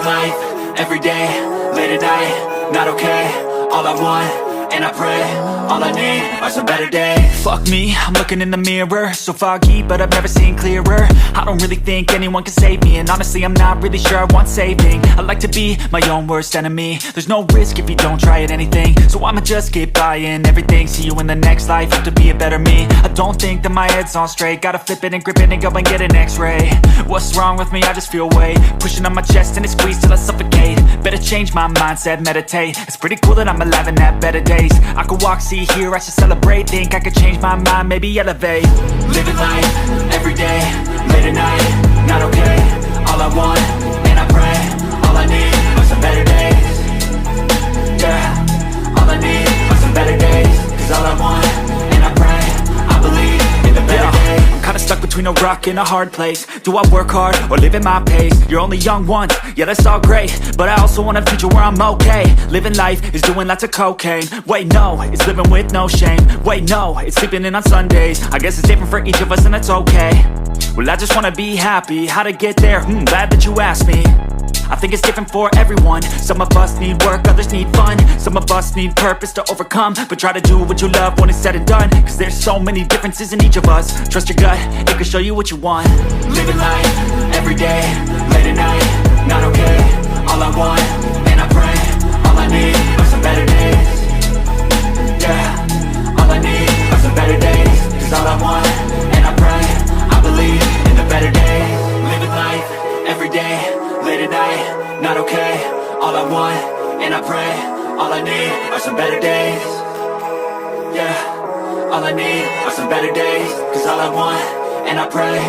life, everyday, late at night, not okay. All I want, and I pray, all I need are some better days. Fuck me, I'm looking in the mirror, so foggy, but I've never seen clearer. I don't really think anyone can save me, and honestly I'm not really sure I want saving. I like to be my own worst enemy. There's no risk if you don't try at anything, so I'ma just keep buying everything. See you in the next life, have to be a better me. I don't think that my head's on straight, gotta flip it and grip it and go and get an x-ray. What's wrong with me? I just feel weight pushing on my chest and it squeezes till I suffocate. Better change my mindset, meditate. It's pretty cool that I'm alive and have better days. I could walk, see, hear, I should celebrate. Think I could change my mind, maybe elevate. Living life, everyday, late at night, not okay. All I want, and I pray, all I need are some better days. Yeah, all I need are some better days. Cause all I want, and I pray, I believe in the better days. I'm kinda stuck between a rock and a hard place. Do I work hard or live at my pace? You're only young once, yeah that's all great, but I also want a future where I'm okay. Living life is doing lots of cocaine. Wait no, it's living with no shame. Wait no, it's sleeping in on Sundays. I guess it's different for each of us and that's okay. Well I just wanna be happy, how to get there? Glad that you asked me. I think it's different for everyone. Some of us need work, others need fun. Some of us need purpose to overcome. But try to do what you love when it's said and done. Cause there's so many differences in each of us. Trust your gut, it can show you what you want. Living life, everyday, late at night, not okay. All I want, and I pray, all I need are some better days. Yeah, all I need are some better days. Cause all I want, and I pray, I believe in the better days. Living life, everyday, late at night, not okay. All I want, and I pray, all I need are some better days. Yeah, all I need are some better days. Cause all I want, and I pray,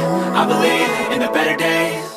I believe in the better days.